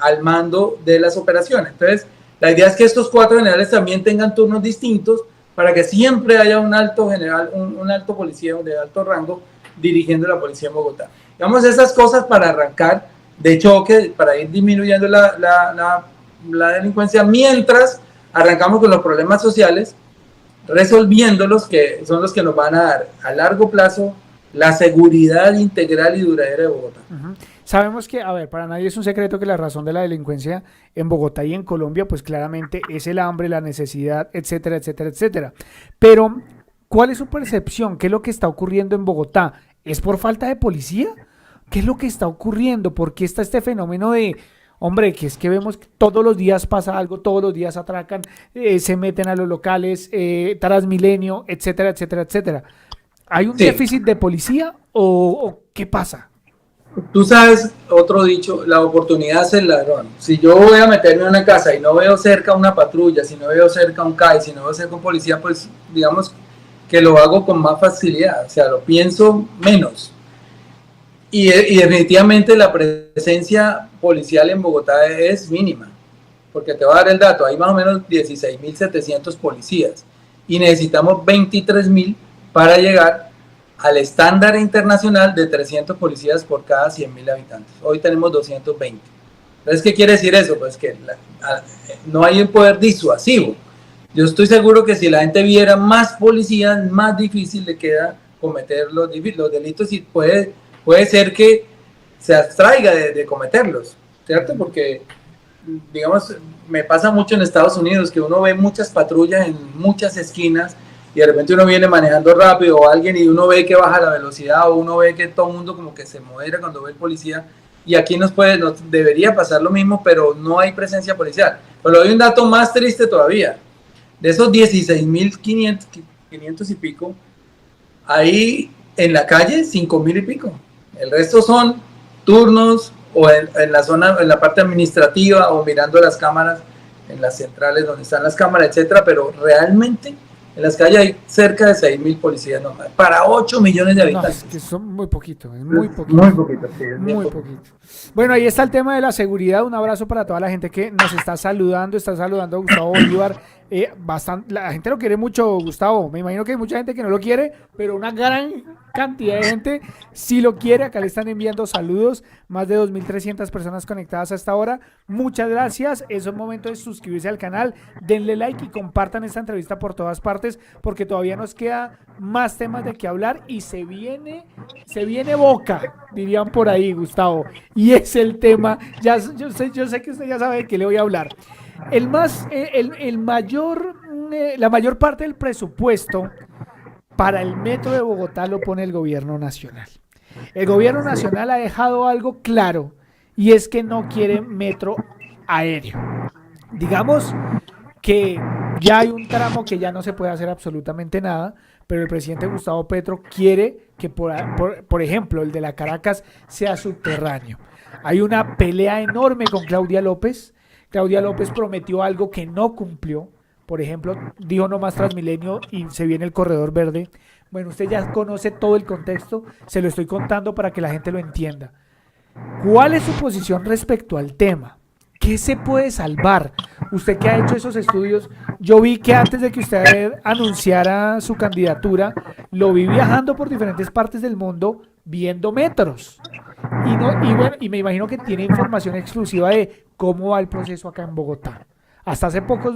al mando de las operaciones. Entonces, la idea es que estos 4 generales también tengan turnos distintos para que siempre haya un alto general, un alto policía de alto rango dirigiendo la policía en Bogotá. Digamos, esas cosas para arrancar, de choque para ir disminuyendo la delincuencia, mientras arrancamos con los problemas sociales, resolviéndolos, que son los que nos van a dar a largo plazo la seguridad integral y duradera de Bogotá. Sabemos que, a ver, para nadie es un secreto que la razón de la delincuencia en Bogotá y en Colombia, pues claramente es el hambre, la necesidad, etcétera, etcétera, etcétera. Pero, ¿cuál es su percepción? ¿Qué es lo que está ocurriendo en Bogotá? ¿Es por falta de policía? ¿Qué es lo que está ocurriendo? ¿Por qué está este fenómeno de, hombre, que es que vemos que todos los días pasa algo, todos los días atracan, se meten a los locales, Transmilenio, etcétera, etcétera, etcétera? ¿Hay un déficit de policía o qué pasa? Tú sabes, otro dicho, la oportunidad es el ladrón. Si yo voy a meterme en una casa y no veo cerca una patrulla, si no veo cerca un CAI, si no veo cerca un policía, pues digamos que lo hago con más facilidad, o sea, lo pienso menos. Y definitivamente la presencia policial en Bogotá es mínima, porque te voy a dar el dato, hay más o menos 16.700 policías y necesitamos 23.000 para llegar al estándar internacional de 300 policías por cada 100.000 habitantes. Hoy tenemos 220. Entonces, ¿qué quiere decir eso? Pues que no hay un poder disuasivo. Yo estoy seguro que si la gente viera más policías, más difícil le queda cometer los delitos y puede ser que se abstraiga de cometerlos, ¿cierto? Porque, digamos, me pasa mucho en Estados Unidos que uno ve muchas patrullas en muchas esquinas y de repente uno viene manejando rápido o alguien y uno ve que baja la velocidad o uno ve que todo el mundo como que se modera cuando ve el policía, y aquí nos debería pasar lo mismo, pero no hay presencia policial. Pero hay un dato más triste todavía. De esos 16.500 y pico, hay en la calle 5.000 y pico. El resto son turnos o en la zona, en la parte administrativa o mirando las cámaras en las centrales donde están las cámaras, etcétera, pero realmente en las calles hay cerca de 6.000 policías nomás, para 8 millones de habitantes. No, es que son muy poquito, es muy poquito. Muy poquito, sí, es muy poquito. Bueno, ahí está el tema de la seguridad. Un abrazo para toda la gente que nos está saludando a Gustavo Bolívar. La gente lo quiere mucho, Gustavo. Me imagino que hay mucha gente que no lo quiere, pero una gran cantidad de gente sí lo quiere. Acá le están enviando saludos, más de 2.300 personas conectadas a esta hora. Muchas gracias. Es un momento de suscribirse al canal, denle like y compartan esta entrevista por todas partes, porque todavía nos queda más temas de qué hablar y se viene boca, dirían por ahí, Gustavo. Y es el tema, yo sé que usted ya sabe de qué le voy a hablar. La mayor parte del presupuesto para el metro de Bogotá lo pone el gobierno nacional. El gobierno nacional ha dejado algo claro, y es que no quiere metro aéreo. Digamos que ya hay un tramo que ya no se puede hacer absolutamente nada, pero el presidente Gustavo Petro quiere que, por ejemplo, el de la Caracas sea subterráneo. Hay una pelea enorme con Claudia López. Claudia López prometió algo que no cumplió. Por ejemplo, dijo no más Transmilenio y se viene el corredor verde. Bueno, usted ya conoce todo el contexto, se lo estoy contando para que la gente lo entienda. ¿Cuál es su posición respecto al tema? ¿Qué se puede salvar? Usted que ha hecho esos estudios, yo vi que antes de que usted anunciara su candidatura, lo vi viajando por diferentes partes del mundo viendo metros. Y me imagino que tiene información exclusiva de cómo va el proceso acá en Bogotá. Hasta hace pocas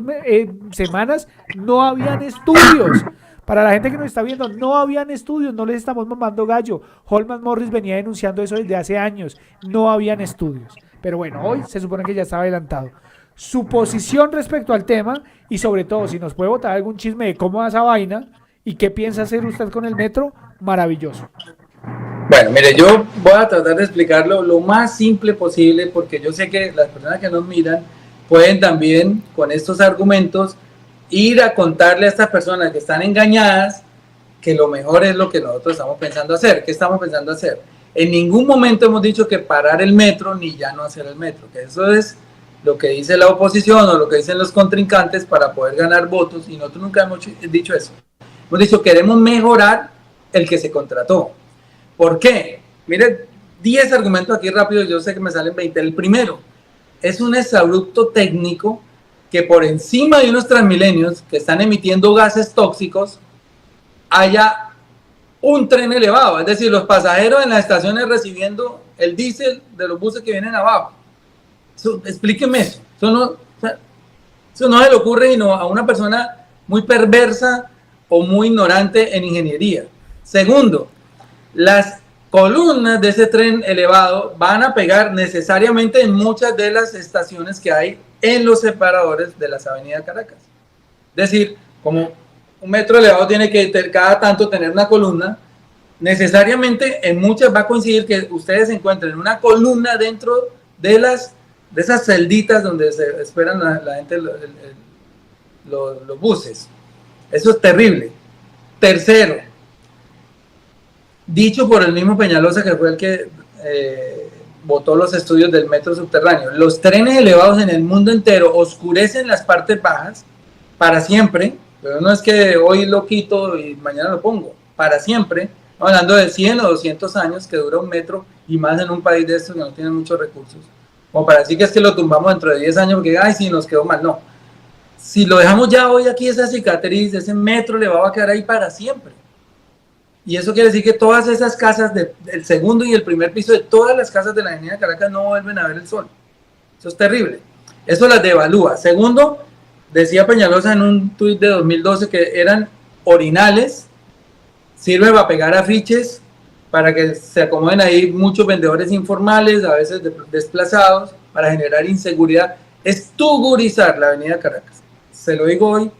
semanas no habían estudios. Para la gente que nos está viendo, no habían estudios, no les estamos mamando gallo. Holman Morris venía denunciando eso desde hace años. No habían estudios. Pero bueno, hoy se supone que ya estaba adelantado. Su posición respecto al tema y sobre todo si nos puede botar algún chisme de cómo va esa vaina y qué piensa hacer usted con el metro, maravilloso. Bueno, mire, yo voy a tratar de explicarlo lo más simple posible, porque yo sé que las personas que nos miran pueden también con estos argumentos ir a contarle a estas personas que están engañadas que lo mejor es lo que nosotros estamos pensando hacer. ¿Qué estamos pensando hacer? En ningún momento hemos dicho que parar el metro ni ya no hacer el metro, que eso es lo que dice la oposición o lo que dicen los contrincantes para poder ganar votos, y nosotros nunca hemos dicho eso. Hemos dicho queremos mejorar el que se contrató. ¿Por qué? Miren, 10 argumentos aquí rápido, yo sé que me salen 20. El primero, es un exabrupto técnico que por encima de unos Transmilenios que están emitiendo gases tóxicos haya un tren elevado, es decir, los pasajeros en las estaciones recibiendo el diésel de los buses que vienen abajo. Explíqueme eso. Eso no se le ocurre sino a una persona muy perversa o muy ignorante en ingeniería. Segundo, las columnas de ese tren elevado van a pegar necesariamente en muchas de las estaciones que hay en los separadores de las avenidas Caracas. Es decir, como un metro elevado tiene que cada tanto tener una columna, necesariamente en muchas va a coincidir que ustedes encuentren una columna dentro de esas celditas donde se esperan la gente, los buses. Eso es terrible. Tercero, dicho por el mismo Peñalosa, que fue el que votó los estudios del metro subterráneo, los trenes elevados en el mundo entero oscurecen las partes bajas para siempre, pero no es que hoy lo quito y mañana lo pongo, para siempre. Estamos hablando de 100 o 200 años que dura un metro, y más en un país de estos que no tiene muchos recursos, como para decir que es que lo tumbamos dentro de 10 años porque, ay, sí, nos quedó mal. No, si lo dejamos ya hoy aquí, esa cicatriz, ese metro le va a quedar ahí para siempre. Y eso quiere decir que todas esas casas del segundo y el primer piso de todas las casas de la avenida Caracas no vuelven a ver el sol. Eso es terrible. Eso las devalúa. Segundo, decía Peñalosa en un tuit de 2012 que eran orinales, sirve para pegar afiches, para que se acomoden ahí muchos vendedores informales, a veces desplazados, para generar inseguridad. Es tugurizar la avenida Caracas. Se lo digo hoy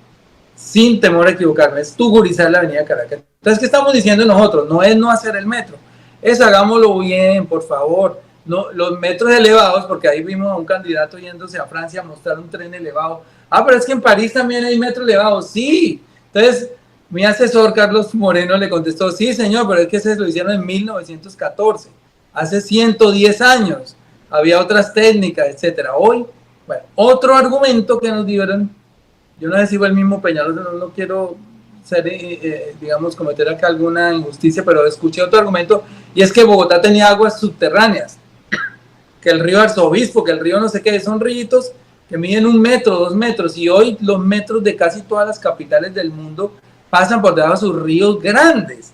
sin temor a equivocarme, es tugurizar la avenida Caracas. Entonces, ¿qué estamos diciendo nosotros? No es no hacer el metro, es hagámoslo bien, por favor. No, los metros elevados, porque ahí vimos a un candidato yéndose a Francia a mostrar un tren elevado. Ah, pero es que en París también hay metro elevado. Sí. Entonces, mi asesor Carlos Moreno le contestó, sí, señor, pero es que se lo hicieron en 1914, hace 110 años. Había otras técnicas, etcétera. Hoy, bueno, otro argumento que nos dieron, yo no sé si fue el mismo Peñalosa, no quiero ser, digamos, cometer acá alguna injusticia, pero escuché otro argumento, y es que Bogotá tenía aguas subterráneas, que el río Arzobispo, que el río no sé qué, son ríos que miden 1 metro, 2 metros, y hoy los metros de casi todas las capitales del mundo pasan por debajo de sus ríos grandes.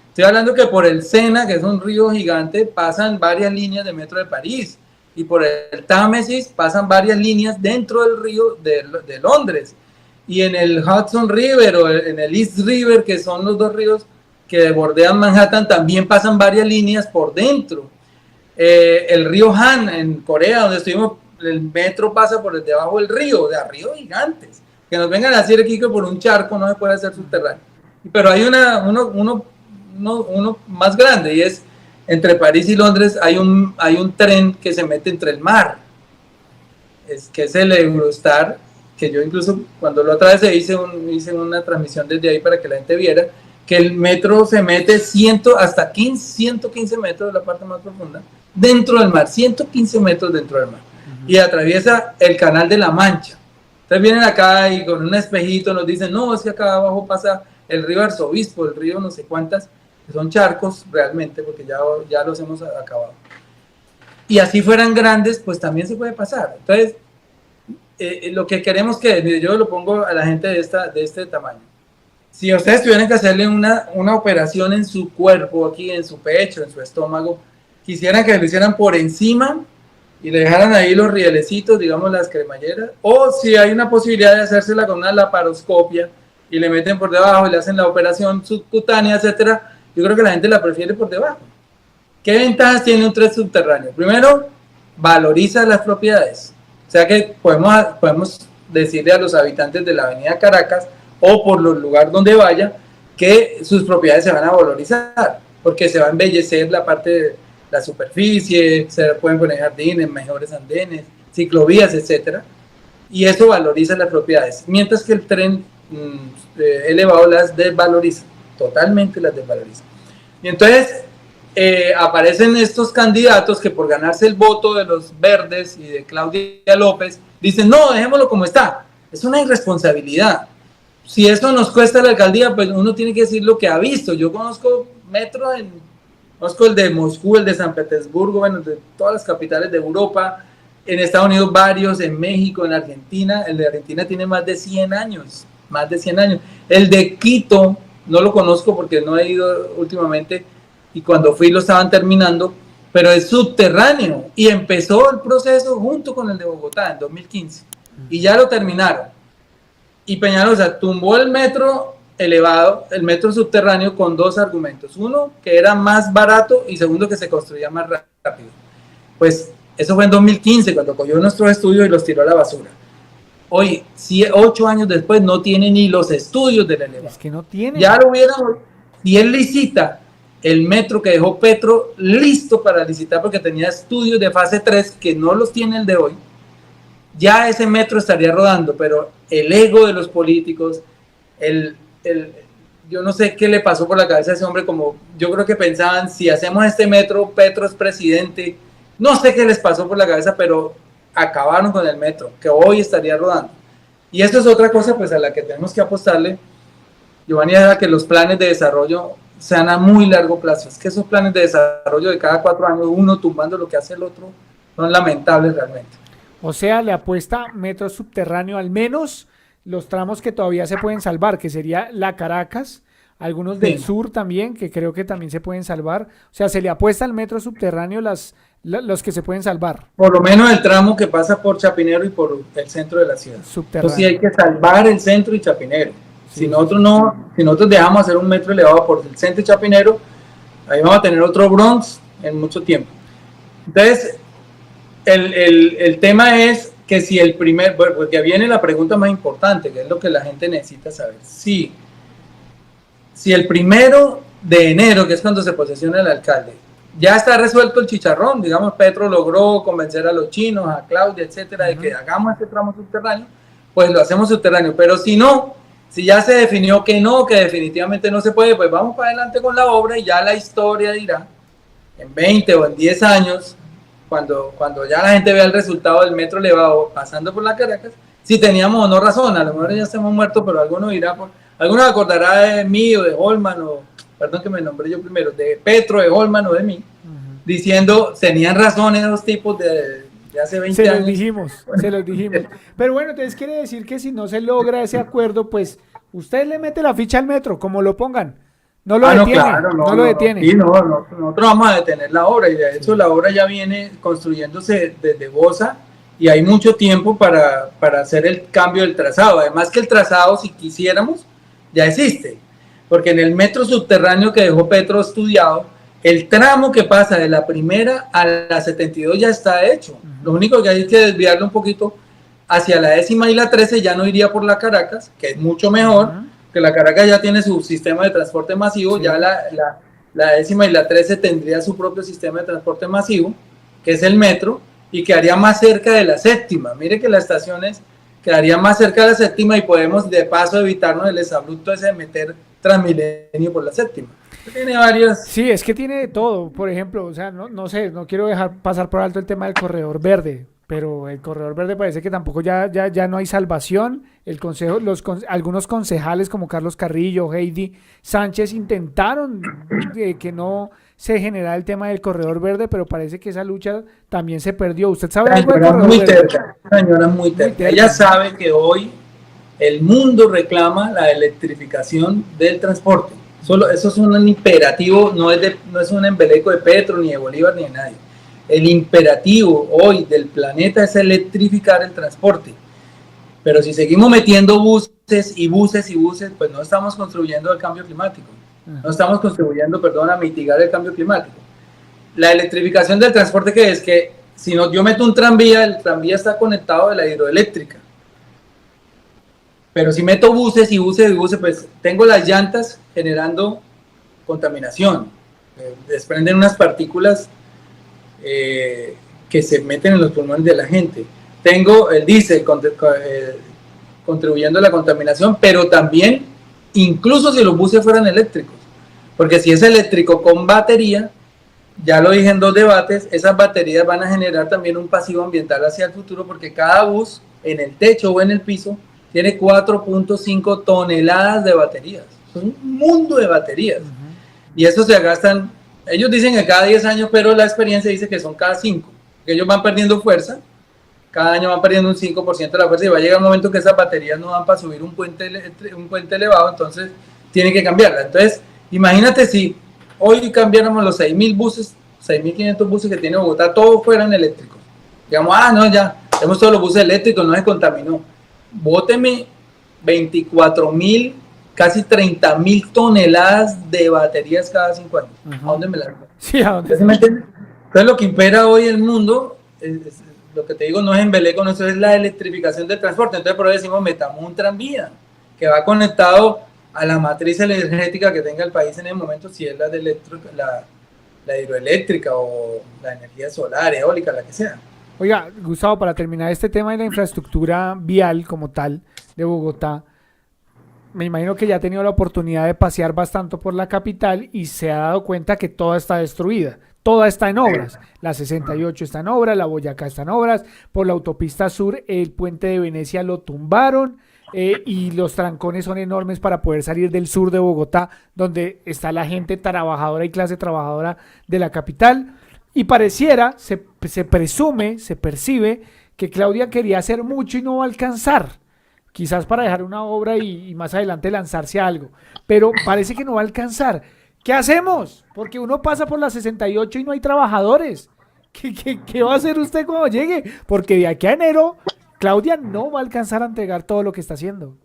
Estoy hablando que por el Sena, que es un río gigante, pasan varias líneas de metro de París, y por el Támesis pasan varias líneas dentro del río de Londres. Y en el Hudson River o en el East River, que son los dos ríos que bordean Manhattan, también pasan varias líneas por dentro. El río Han en Corea, donde estuvimos, el metro pasa por debajo del río, o sea, ríos gigantes. Que nos vengan a decir aquí que por un charco no se puede hacer subterráneo. Pero hay uno más grande, y es entre París y Londres hay un tren que se mete entre el mar, que es el Eurostar, que yo incluso cuando lo otra vez hice una transmisión desde ahí para que la gente viera que el metro se mete hasta 115 metros de la parte más profunda dentro del mar, 115 metros dentro del mar, y atraviesa el Canal de la Mancha. Entonces vienen acá y con un espejito nos dicen, no, es que acá abajo pasa el río Arzobispo, el río no sé cuántas, que son charcos realmente, porque ya los hemos acabado. Y así fueran grandes, pues también se puede pasar. Entonces, lo que queremos que, yo lo pongo a la gente de este tamaño. Si ustedes tuvieran que hacerle una operación en su cuerpo, aquí en su pecho, en su estómago, quisieran que lo hicieran por encima y le dejaran ahí los rielecitos, digamos las cremalleras, o si hay una posibilidad de hacérsela con una laparoscopia y le meten por debajo y le hacen la operación subcutánea, etcétera, yo creo que la gente la prefiere por debajo. ¿Qué ventajas tiene un tren subterráneo? Primero, valoriza las propiedades. O sea que podemos decirle a los habitantes de la avenida Caracas o por los lugares donde vaya que sus propiedades se van a valorizar, porque se va a embellecer la parte de la superficie, se pueden poner jardines, mejores andenes, ciclovías, etcétera, y eso valoriza las propiedades, mientras que el tren elevado las desvaloriza, totalmente las desvaloriza. Y entonces aparecen estos candidatos que por ganarse el voto de los verdes y de Claudia López dicen, no, dejémoslo como está. Es una irresponsabilidad. Si eso nos cuesta la alcaldía, pues uno tiene que decir lo que ha visto. Yo conozco metro, conozco el de Moscú, el de San Petersburgo, bueno, de todas las capitales de Europa, en Estados Unidos varios, en México, en Argentina. El de Argentina tiene más de 100 años, más de 100 años. El de Quito, no lo conozco porque no he ido últimamente, y cuando fui lo estaban terminando, pero es subterráneo y empezó el proceso junto con el de Bogotá en 2015 y ya lo terminaron. Y Peñalosa tumbó el metro elevado, el metro subterráneo, con dos argumentos. Uno, que era más barato, y segundo, que se construía más rápido. Pues eso fue en 2015, cuando cogió nuestros estudios y los tiró a la basura. Hoy, 8 años después, no tiene ni los estudios del elevado. Es que no tiene. Ya lo hubieran, si él licita el metro que dejó Petro listo para licitar porque tenía estudios de fase 3 que no los tiene el de hoy, ya ese metro estaría rodando, pero el ego de los políticos, yo no sé qué le pasó por la cabeza a ese hombre, como yo creo que pensaban, si hacemos este metro, Petro es presidente, no sé qué les pasó por la cabeza, pero acabaron con el metro, que hoy estaría rodando. Y esto es otra cosa pues a la que tenemos que apostarle, Giovanni, a que los planes de desarrollo sean a muy largo plazo. Es que esos planes de desarrollo de cada 4 años, uno tumbando lo que hace el otro, son lamentables realmente. O sea, le apuesta metro subterráneo, al menos los tramos que todavía se pueden salvar, que sería la Caracas, algunos del sur también, que creo que también se pueden salvar. O sea, se le apuesta al metro subterráneo los que se pueden salvar. Por lo menos el tramo que pasa por Chapinero y por el centro de la ciudad. Subterráneo. Entonces sí hay que salvar el centro y Chapinero. Sí. Si nosotros dejamos hacer un metro elevado por el centro y Chapinero, ahí vamos a tener otro Bronx en mucho tiempo. Entonces, el tema es que si el primer, bueno, porque viene la pregunta más importante, que es lo que la gente necesita saber. Si el 1 de enero, que es cuando se posesiona el alcalde, ya está resuelto el chicharrón, digamos, Petro logró convencer a los chinos, a Claudia, etcétera, de que hagamos este tramo subterráneo, pues lo hacemos subterráneo. Pero si no, si ya se definió que no, que definitivamente no se puede, pues vamos para adelante con la obra y ya la historia dirá, en 20 o en 10 años, cuando ya la gente vea el resultado del metro elevado pasando por la Caracas, si teníamos o no razón. A lo mejor ya estamos muertos, pero alguno dirá, alguno acordará de mí o de Holman, o perdón que me nombré yo primero, de Petro, de Holman o de mí, diciendo, tenían razón esos tipos de hace 20 años. Se los dijimos. Pero bueno, entonces quiere decir que si no se logra ese acuerdo, pues usted le mete la ficha al metro, como lo pongan. No lo detiene. Claro, no lo detiene. Sí, nosotros vamos a detener la obra, y de hecho la obra ya viene construyéndose desde Bosa y hay mucho tiempo para hacer el cambio del trazado. Además que el trazado, si quisiéramos, ya existe, porque en el metro subterráneo que dejó Petro estudiado, el tramo que pasa de la primera a la 72 ya está hecho. Lo único que hay es que desviarlo un poquito hacia la 10ª y la 13, ya no iría por la Caracas, que es mucho mejor, que la Caracas ya tiene su sistema de transporte masivo, ya la 10ª y la 13 tendría su propio sistema de transporte masivo, que es el metro, y quedaría más cerca de la 7ª. Mire que la estación quedaría más cerca de la 7ª y podemos de paso evitarnos el exabrupto ese de meter Transmilenio por la 7ª. Tiene varias. Sí, es que tiene de todo. Por ejemplo, o sea, no sé, no quiero dejar pasar por alto el tema del corredor verde, pero el corredor verde parece que tampoco ya no hay salvación. El consejo, algunos concejales como Carlos Carrillo, Heidi Sánchez intentaron que no se generara el tema del corredor verde, pero parece que esa lucha también se perdió. ¿Usted sabe algo del corredor verde? Señora muy terca. Ella sabe que hoy el mundo reclama la electrificación del transporte. Eso es un imperativo, no es un embeleco de Petro, ni de Bolívar, ni de nadie. El imperativo hoy del planeta es electrificar el transporte. Pero si seguimos metiendo buses y buses y buses, pues no estamos contribuyendo al cambio climático. No estamos contribuyendo, a mitigar el cambio climático. La electrificación del transporte, que es que si yo meto un tranvía, el tranvía está conectado de la hidroeléctrica. Pero si meto buses y buses y buses, pues tengo las llantas generando contaminación. Desprenden unas partículas que se meten en los pulmones de la gente. Tengo el diésel contribuyendo a la contaminación, pero también, incluso si los buses fueran eléctricos, porque si es eléctrico con batería, ya lo dije en 2 debates, esas baterías van a generar también un pasivo ambiental hacia el futuro, porque cada bus en el techo o en el piso tiene 4.5 toneladas de baterías. Es un mundo de baterías. Y eso se gastan, ellos dicen que cada 10 años, pero la experiencia dice que son cada 5, que ellos van perdiendo fuerza, cada año van perdiendo un 5% de la fuerza, y va a llegar un momento que esas baterías no van para subir un puente elevado, entonces tienen que cambiarla. Entonces, imagínate si hoy cambiáramos los 6.000 buses 6.500 buses que tiene Bogotá, todos fueran eléctricos. Digamos, no, ya, tenemos todos los buses eléctricos, no se contaminó. Bóteme 24.000, casi 30.000 toneladas de baterías cada 5 años. ¿A dónde me las voy? Sí, ¿a dónde? Entonces, lo que impera hoy el mundo, lo que te digo, no es embeleco, no, eso es la electrificación del transporte. Entonces, por eso decimos, metamos un tranvía que va conectado a la matriz energética que tenga el país en el momento, si es la hidroeléctrica o la energía solar, eólica, la que sea. Oiga, Gustavo, para terminar este tema de la infraestructura vial como tal de Bogotá, me imagino que ya ha tenido la oportunidad de pasear bastante por la capital y se ha dado cuenta que toda está destruida, toda está en obras. La 68 está en obras, la Boyacá está en obras, por la autopista sur el puente de Venecia lo tumbaron y los trancones son enormes para poder salir del sur de Bogotá, donde está la gente trabajadora y clase trabajadora de la capital. Y pareciera, se presume, se percibe que Claudia quería hacer mucho y no va a alcanzar. Quizás para dejar una obra y más adelante lanzarse a algo. Pero parece que no va a alcanzar. ¿Qué hacemos? Porque uno pasa por la 68 y no hay trabajadores. ¿Qué va a hacer usted cuando llegue? Porque de aquí a enero, Claudia no va a alcanzar a entregar todo lo que está haciendo.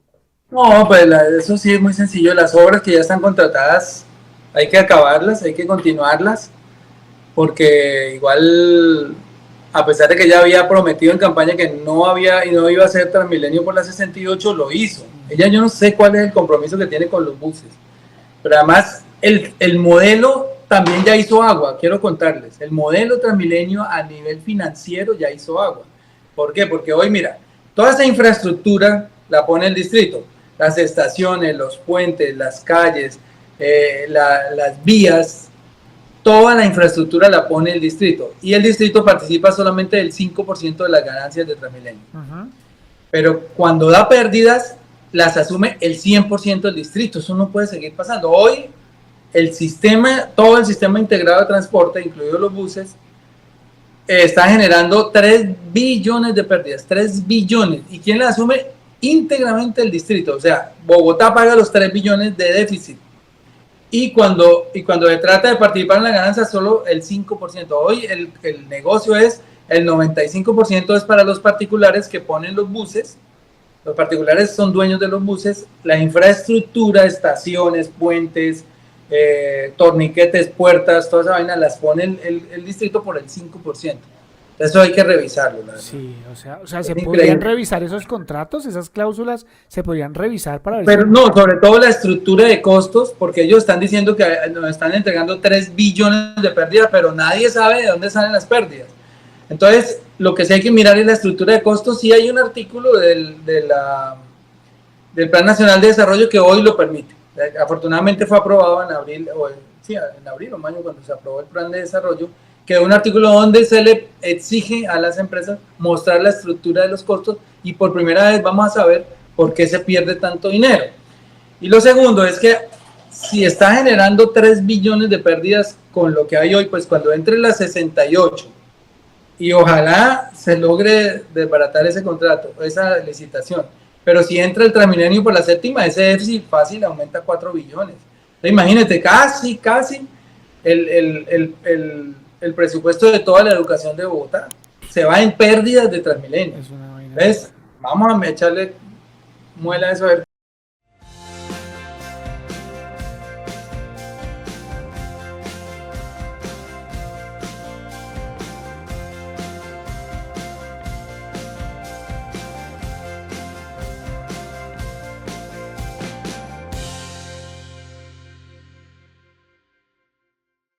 No, pues eso sí es muy sencillo. Las obras que ya están contratadas hay que acabarlas, hay que continuarlas. Porque igual, a pesar de que ya había prometido en campaña que no iba a ser Transmilenio por la 68, lo hizo. Ella, yo no sé cuál es el compromiso que tiene con los buses, pero además el modelo también ya hizo agua, quiero contarles. El modelo Transmilenio a nivel financiero ya hizo agua. ¿Por qué? Porque hoy, mira, toda esa infraestructura la pone el distrito. Las estaciones, los puentes, las calles, las vías, toda la infraestructura la pone el distrito y el distrito participa solamente del 5% de las ganancias de Transmilenio. Pero cuando da pérdidas, las asume el 100% del distrito. Eso no puede seguir pasando. Hoy, todo el sistema integrado de transporte, incluidos los buses, está generando 3 billones de pérdidas. 3 billones. ¿Y quién las asume? Íntegramente el distrito. O sea, Bogotá paga los 3 billones de déficit. Y cuando se trata de participar en la ganancia, solo el 5%. Hoy el negocio es, el 95% es para los particulares que ponen los buses. Los particulares son dueños de los buses. La infraestructura, estaciones, puentes, torniquetes, puertas, toda esa vaina las pone el distrito por el 5%. Eso hay que revisarlo. Sí, o sea, se podrían revisar esos contratos, esas cláusulas, se podrían revisar para ver. Pero no, sobre todo la estructura de costos, porque ellos están diciendo que nos están entregando 3 billones de pérdidas, pero nadie sabe de dónde salen las pérdidas. Entonces, lo que sí hay que mirar es la estructura de costos. Sí hay un artículo del Plan Nacional de Desarrollo que hoy lo permite. Afortunadamente fue aprobado en abril o mayo, cuando se aprobó el Plan de Desarrollo, que es un artículo donde se le exige a las empresas mostrar la estructura de los costos y por primera vez vamos a saber por qué se pierde tanto dinero. Y lo segundo es que si está generando 3 billones de pérdidas con lo que hay hoy, pues cuando entre la 68 y ojalá se logre desbaratar ese contrato, esa licitación, pero si entra el Transmilenio por la séptima, ese déficit fácil aumenta a 4 billones. Entonces, imagínate, casi el presupuesto de toda la educación de Bogotá se va en pérdidas de Transmilenio. Entonces, vamos a echarle muela a eso a ver